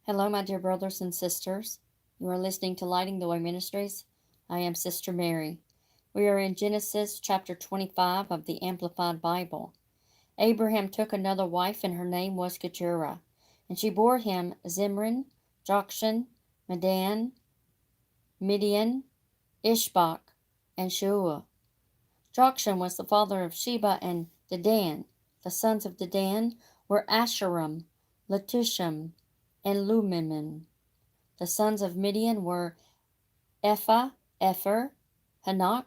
Hello, my dear brothers and sisters. You are listening to Lighting the Way Ministries. I am Sister Mary. We are in Genesis chapter 25 of the Amplified Bible. Abraham took another wife, and her name was Keturah, and she bore him Zimran, Jokshan, Medan, Midian, Ishbak, and Shuah. Jokshan was the father of Sheba and Dedan. The sons of Dedan were Asherim, Letushim, and Lumimim. The sons of Midian were Ephah, Epher, Hanok,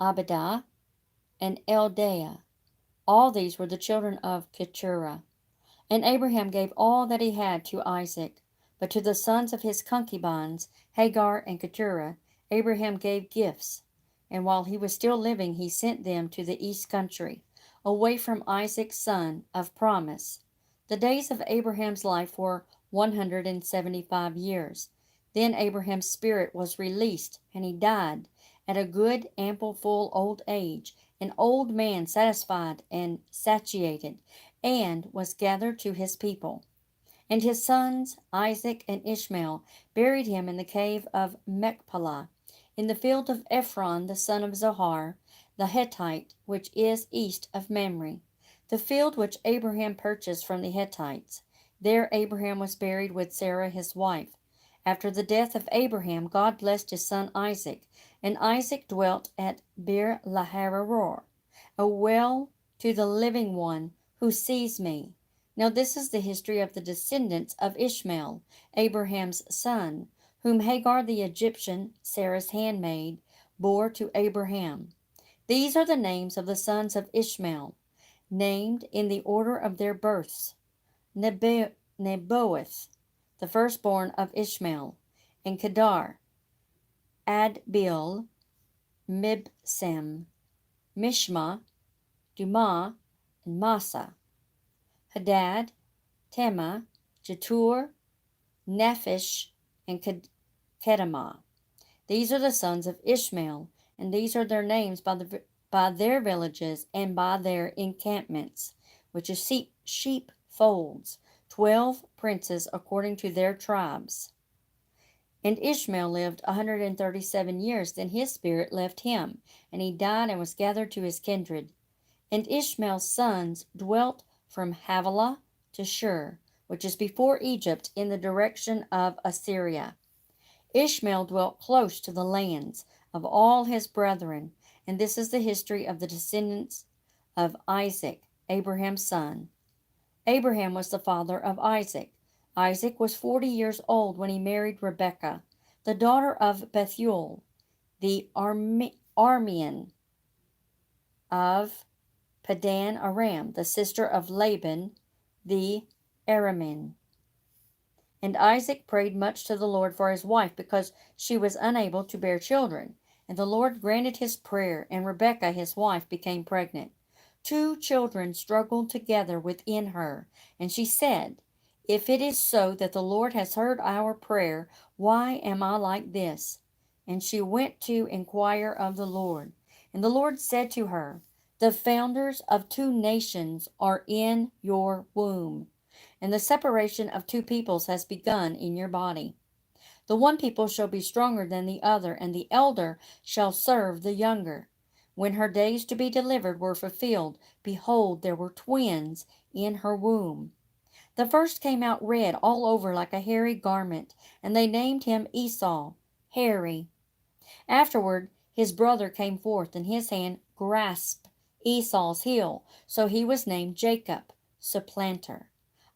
Abidah, and Eldaah. All these were the children of Keturah. And Abraham gave all that he had to Isaac. But to the sons of his concubines, Hagar and Keturah, Abraham gave gifts. And while he was still living, he sent them to the east country, away from Isaac's son of promise. The days of Abraham's life were 175 years. Then Abraham's spirit was released, and he died at a good, ample, full old age, an old man satisfied and satiated, and was gathered to his people. And his sons, Isaac and Ishmael, buried him in the cave of Machpelah, in the field of Ephron the son of Zohar, the Hittite, which is east of Mamre, the field which Abraham purchased from the Hittites. There Abraham was buried with Sarah his wife. After the death of Abraham, God blessed his son Isaac, and Isaac dwelt at Beer Lahararor, a well to the living one who sees me. Now this is the history of the descendants of Ishmael, Abraham's son, whom Hagar the Egyptian, Sarah's handmaid, bore to Abraham. These are the names of the sons of Ishmael, named in the order of their births: Nebaioth, the firstborn of Ishmael, and Kedar, Adbeel, Mibsam, Mishma, Dumah, and Massa. Hadad, Tema, Jetur, Nephish, and Kedemah. These are the sons of Ishmael, and these are their names by their villages and by their encampments, which is sheepfolds, 12 princes according to their tribes. And Ishmael lived 137 years, then his spirit left him, and he died and was gathered to his kindred. And Ishmael's sons dwelt from Havilah to Shur, which is before Egypt, in the direction of Assyria. Ishmael dwelt close to the lands of all his brethren, and this is the history of the descendants of Isaac, Abraham's son. Abraham was the father of Isaac. Isaac was 40 years old when he married Rebekah, the daughter of Bethuel, the Aramean of Padan Aram, the sister of Laban the Aramean. And Isaac prayed much to the Lord for his wife, because she was unable to bear children. And the Lord granted his prayer, and Rebekah his wife became pregnant. 2 children struggled together within her, and she said, "If it is so that the Lord has heard our prayer, why am I like this?" And she went to inquire of the Lord. And the Lord said to her, "The founders of 2 nations are in your womb, and the separation of 2 peoples has begun in your body. The one people shall be stronger than the other, and the elder shall serve the younger." When her days to be delivered were fulfilled, behold, there were twins in her womb. The first came out red all over like a hairy garment, and they named him Esau, hairy. Afterward his brother came forth, and his hand grasped Esau's heel, so he was named Jacob, supplanter.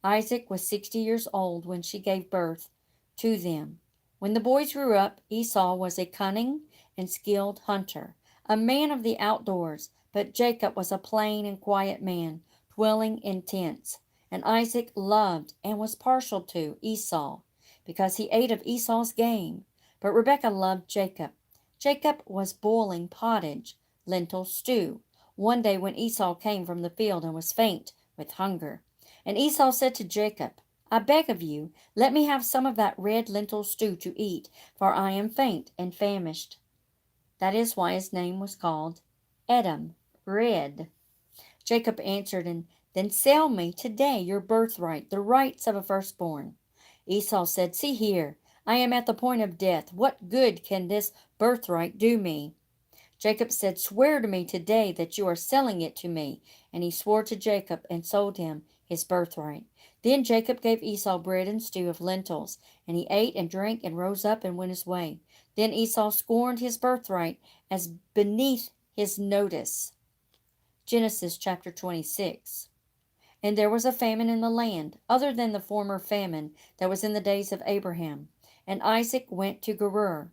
Isaac was 60 years old when she gave birth to them. When the boys grew up, Esau was a cunning and skilled hunter, a man of the outdoors, but Jacob was a plain and quiet man, dwelling in tents. And Isaac loved and was partial to Esau, because he ate of Esau's game. But Rebekah loved Jacob. Jacob was boiling pottage, lentil stew, one day when Esau came from the field and was faint with hunger. And Esau said to Jacob, "I beg of you, let me have some of that red lentil stew to eat, for I am faint and famished." That is why his name was called Edom, red. Jacob answered, "And then sell me today your birthright, the rights of a firstborn." Esau said, "See here, I am at the point of death. What good can this birthright do me?" Jacob said, "Swear to me today that you are selling it to me." And he swore to Jacob and sold him his birthright. Then Jacob gave Esau bread and stew of lentils, and he ate and drank and rose up and went his way. Then Esau scorned his birthright as beneath his notice. Genesis chapter 26. And there was a famine in the land, other than the former famine that was in the days of Abraham. And Isaac went to Gerar,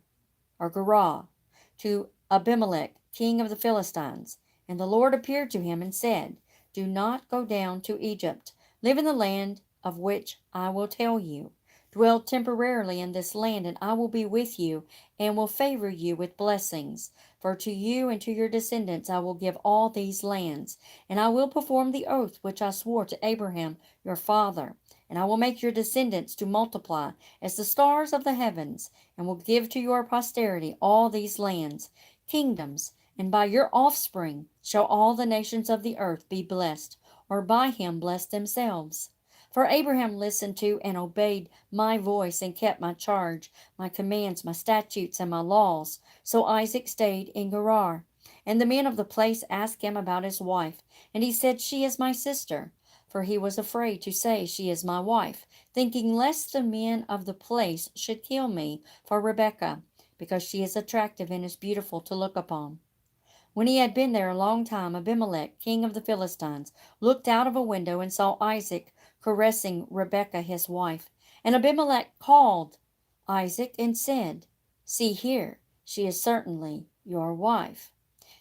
to Abimelech, king of the Philistines. And the Lord appeared to him and said, "Do not go down to Egypt. Live in the land of which I will tell you. Dwell temporarily in this land, and I will be with you, and will favor you with blessings. For to you and to your descendants I will give all these lands, and I will perform the oath which I swore to Abraham your father. And I will make your descendants to multiply as the stars of the heavens, and will give to your posterity all these lands, kingdoms, and by your offspring shall all the nations of the earth be blessed, or by him bless themselves. For Abraham listened to and obeyed my voice and kept my charge, my commands, my statutes, and my laws. So Isaac stayed in Gerar. And the men of the place asked him about his wife, and he said, "She is my sister." For he was afraid to say, "She is my wife," thinking lest the men of the place should kill me for Rebekah, because she is attractive and is beautiful to look upon. When he had been there a long time, Abimelech, king of the Philistines, looked out of a window and saw Isaac caressing Rebekah his wife. And Abimelech called Isaac and said, "See here, she is certainly your wife.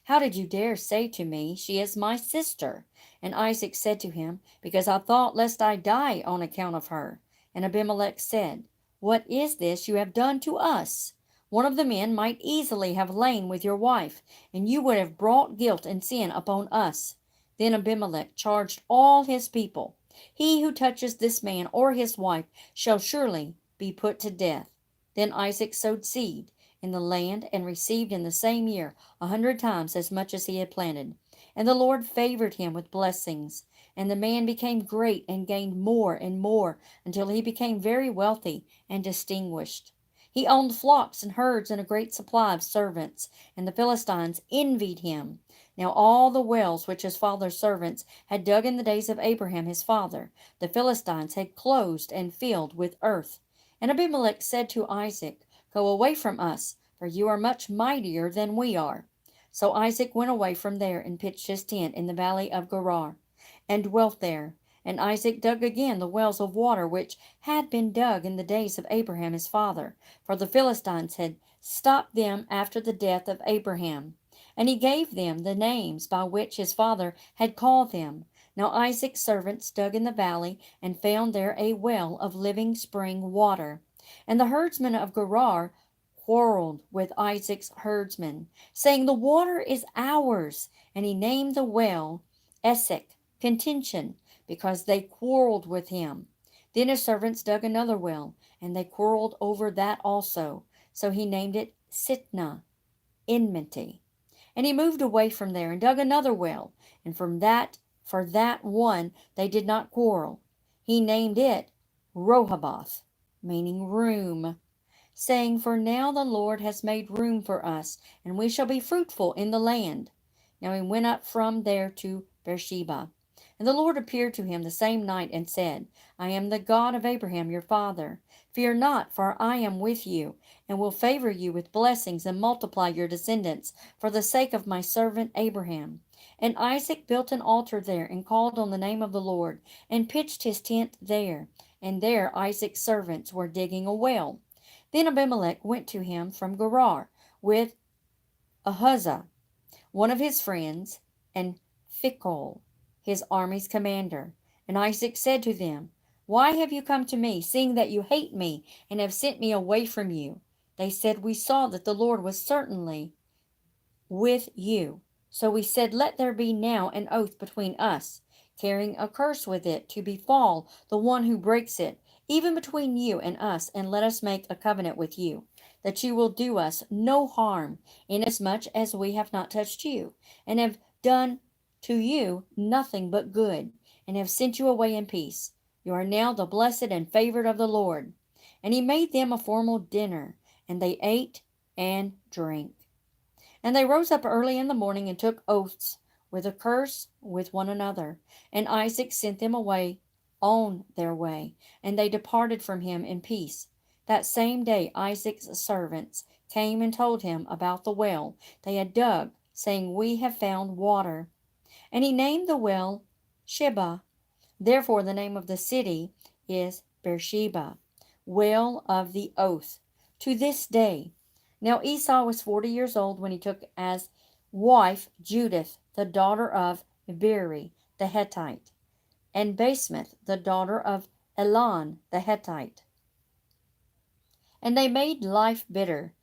How did you dare say to me, 'She is my sister'?" And Isaac said to him, "Because I thought lest I die on account of her." And Abimelech said, "What is this you have done to us? One of the men might easily have lain with your wife, and you would have brought guilt and sin upon us." Then Abimelech charged all his people, "He who touches this man or his wife shall surely be put to death." Then Isaac sowed seed in the land and received in the same year 100 times as much as he had planted. And the Lord favored him with blessings. And the man became great and gained more and more until he became very wealthy and distinguished. He owned flocks and herds and a great supply of servants, and the Philistines envied him. Now all the wells which his father's servants had dug in the days of Abraham his father, the Philistines had closed and filled with earth. And Abimelech said to Isaac, "Go away from us, for you are much mightier than we are." So Isaac went away from there and pitched his tent in the valley of Gerar, and dwelt there. And Isaac dug again the wells of water which had been dug in the days of Abraham his father, for the Philistines had stopped them after the death of Abraham. And he gave them the names by which his father had called them. Now Isaac's servants dug in the valley and found there a well of living spring water. And the herdsmen of Gerar quarreled with Isaac's herdsmen, saying, "The water is ours." And he named the well Esek, contention, because they quarreled with him. Then his servants dug another well, and they quarreled over that also. So he named it Sitnah, enmity. And he moved away from there and dug another well, and for that one they did not quarrel. He named it Rehoboth, meaning room, saying, "For now the Lord has made room for us, and we shall be fruitful in the land." Now he went up from there to Beersheba. And the Lord appeared to him the same night and said, "I am the God of Abraham your father. Fear not, for I am with you, and will favor you with blessings and multiply your descendants for the sake of my servant Abraham." And Isaac built an altar there and called on the name of the Lord and pitched his tent there. And there Isaac's servants were digging a well. Then Abimelech went to him from Gerar with Ahuzah, one of his friends, and Phicol, his army's commander. And Isaac said to them, "Why have you come to me, seeing that you hate me and have sent me away from you?" They said, "We saw that the Lord was certainly with you. So we said, Let there be now an oath between us, carrying a curse with it to befall the one who breaks it, even between you and us, and let us make a covenant with you, that you will do us no harm, inasmuch as we have not touched you, and have done to you nothing but good, and have sent you away in peace. You are now the blessed and favored of the Lord." And he made them a formal dinner, and they ate and drank. And they rose up early in the morning and took oaths with a curse with one another. And Isaac sent them away on their way, and they departed from him in peace. That same day Isaac's servants came and told him about the well they had dug, saying, We have found water. And he named the well Sheba. Therefore the name of the city is Beersheba, well of the oath, to this day. Now Esau was 40 years old when he took as wife Judith, the daughter of Beeri the Hittite, and Basemath, the daughter of Elon the Hittite. And they made life bitter,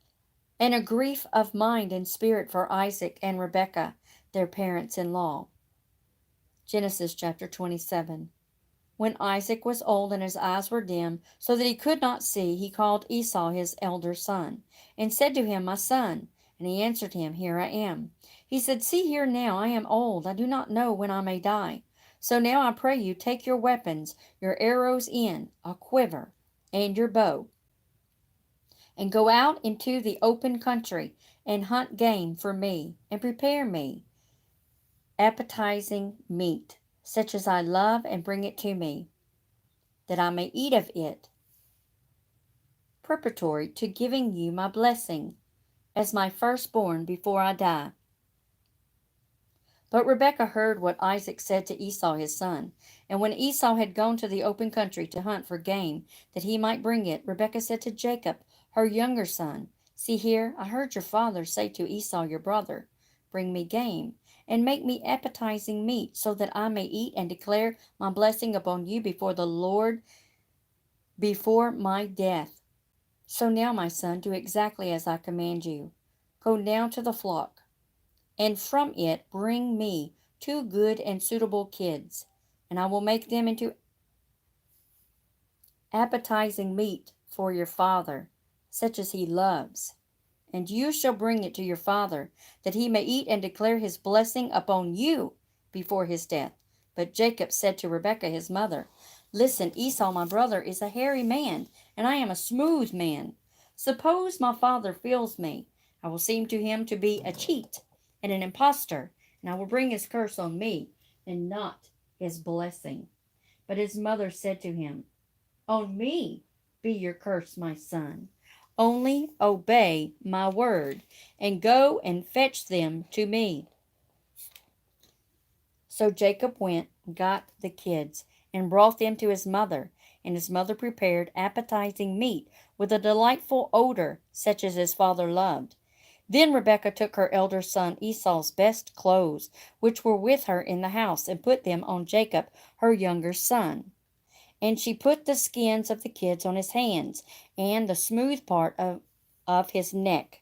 and a grief of mind and spirit for Isaac and Rebekah, their parents-in-law. Genesis chapter 27. When Isaac was old and his eyes were dim, so that he could not see, he called Esau his elder son, and said to him, My son. And he answered him, Here I am. He said, See here now, I am old, I do not know when I may die. So now I pray you, take your weapons, your arrows in, a quiver, and your bow, and go out into the open country, and hunt game for me, and prepare me appetizing meat, such as I love, and bring it to me, that I may eat of it, preparatory to giving you my blessing, as my firstborn before I die. But Rebekah heard what Isaac said to Esau his son. And when Esau had gone to the open country to hunt for game, that he might bring it, Rebekah said to Jacob, her younger son, See here, I heard your father say to Esau your brother, Bring me game, and make me appetizing meat, so that I may eat and declare my blessing upon you before the Lord before my death. So now, my son, do exactly as I command you. Go now to the flock, and from it bring me 2 good and suitable kids, and I will make them into appetizing meat for your father, such as he loves. And you shall bring it to your father, that he may eat and declare his blessing upon you before his death. But Jacob said to Rebekah his mother, Listen, Esau my brother is a hairy man, and I am a smooth man. Suppose my father feels me, I will seem to him to be a cheat and an impostor, and I will bring his curse on me, and not his blessing. But his mother said to him, On me be your curse, my son. Only obey my word, and go and fetch them to me. So Jacob went, got the kids, and brought them to his mother. And his mother prepared appetizing meat with a delightful odor, such as his father loved. Then Rebekah took her elder son Esau's best clothes, which were with her in the house, and put them on Jacob, her younger son. And she put the skins of the kids on his hands, and the smooth part of his neck.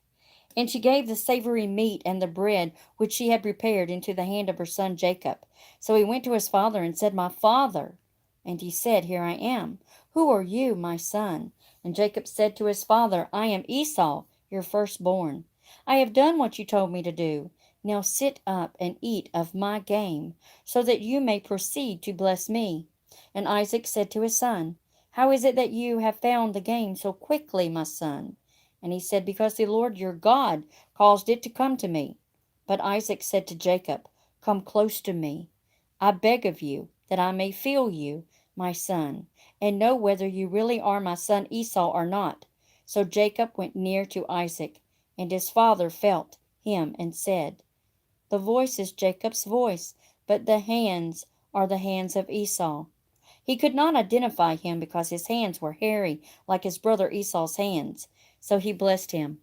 And she gave the savory meat and the bread which she had prepared into the hand of her son Jacob. So he went to his father and said, My father. And he said, Here I am. Who are you, my son? And Jacob said to his father, I am Esau, your firstborn. I have done what you told me to do. Now sit up and eat of my game, so that you may proceed to bless me. And Isaac said to his son, How is it that you have found the game so quickly, my son? And he said, Because the Lord your God caused it to come to me. But Isaac said to Jacob, Come close to me, I beg of you, that I may feel you, my son, and know whether you really are my son Esau or not. So Jacob went near to Isaac, and his father felt him and said, The voice is Jacob's voice, but the hands are the hands of Esau. He could not identify him because his hands were hairy like his brother Esau's hands. So he blessed him.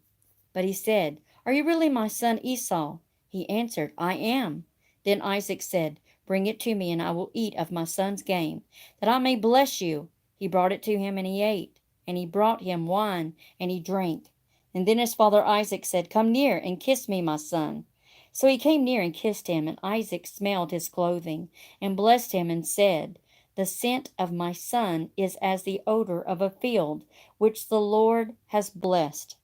But he said, Are you really my son Esau? He answered, I am. Then Isaac said, Bring it to me, and I will eat of my son's game, that I may bless you. He brought it to him, and he ate. And he brought him wine, and he drank. And then his father Isaac said, Come near and kiss me, my son. So he came near and kissed him, and Isaac smelled his clothing, and blessed him, and said, The scent of my son is as the odor of a field, which the Lord has blessed.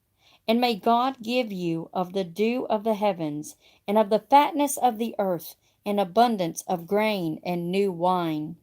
And may God give you of the dew of the heavens, and of the fatness of the earth, and abundance of grain and new wine.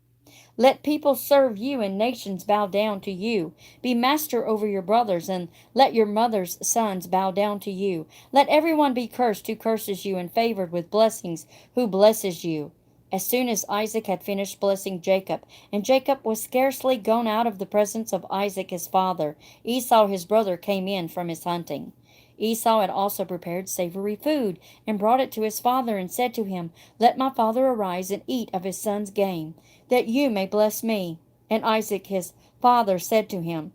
Let people serve you and nations bow down to you. Be master over your brothers, and let your mother's sons bow down to you. Let everyone be cursed who curses you, and favored with blessings who blesses you." As soon as Isaac had finished blessing Jacob, and Jacob was scarcely gone out of the presence of Isaac his father, Esau his brother came in from his hunting. Esau had also prepared savory food, and brought it to his father, and said to him, "Let my father arise and eat of his son's game, that you may bless me." And Isaac his father said to him,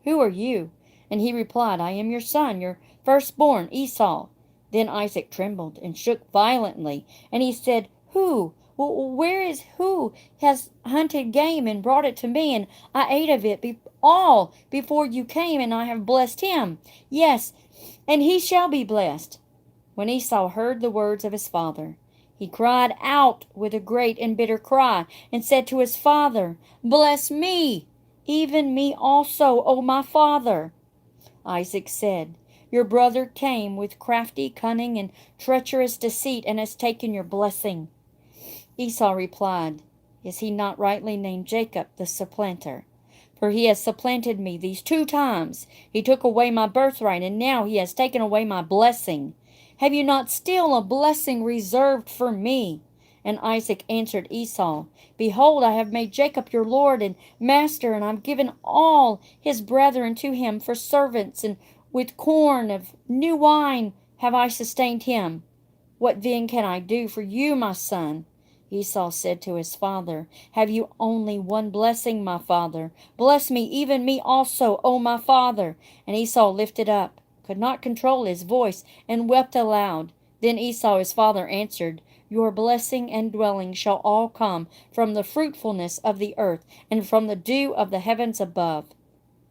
"Who are you?" And he replied, "I am your son, your firstborn, Esau." Then Isaac trembled and shook violently, and he said, Where is who has hunted game and brought it to me, and I ate of it all before you came, and I have blessed him. Yes, and he shall be blessed." When Esau heard the words of his father, he cried out with a great and bitter cry, and said to his father, "Bless me, even me also, O my father." Isaac said, "Your brother came with crafty cunning and treacherous deceit, and has taken your blessing." Esau replied, "Is he not rightly named Jacob, the supplanter? For he has supplanted me these 2 times. He took away my birthright, and now he has taken away my blessing. Have you not still a blessing reserved for me?" And Isaac answered Esau, "Behold, I have made Jacob your lord and master, and I have given all his brethren to him for servants, and with corn of new wine have I sustained him. What then can I do for you, my son?" Esau said to his father, "Have you only one blessing, my father? Bless me, even me also, O my father." And Esau lifted up, could not control his voice, and wept aloud. Then Esau his father answered, "Your blessing and dwelling shall all come from the fruitfulness of the earth, and from the dew of the heavens above.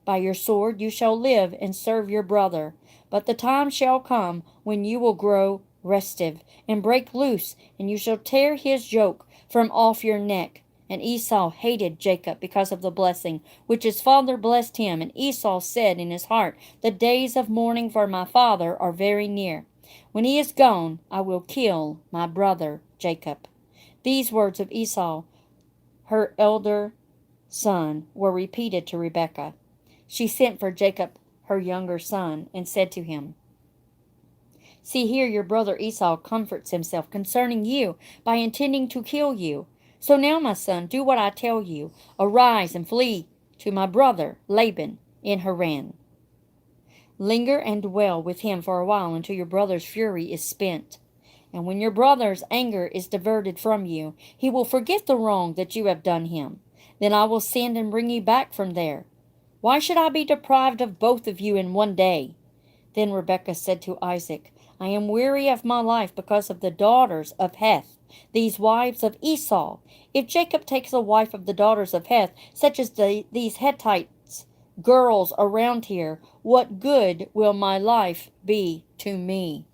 By your sword you shall live and serve your brother. But the time shall come when you will grow restive, and break loose, and you shall tear his yoke from off your neck." And Esau hated Jacob because of the blessing which his father blessed him. And Esau said in his heart, "The days of mourning for my father are very near. When he is gone, I will kill my brother Jacob." These words of Esau, her elder son, were repeated to Rebekah. She sent for Jacob, her younger son, and said to him, "See here, your brother Esau comforts himself concerning you by intending to kill you. So now, my son, do what I tell you. Arise and flee to my brother Laban in Haran. Linger and dwell with him for a while until your brother's fury is spent. And when your brother's anger is diverted from you, he will forget the wrong that you have done him. Then I will send and bring you back from there. Why should I be deprived of both of you in one day?" Then Rebekah said to Isaac, "I am weary of my life because of the daughters of Heth, these wives of Esau. If Jacob takes a wife of the daughters of Heth, such as these Hittites, girls around here, what good will my life be to me?"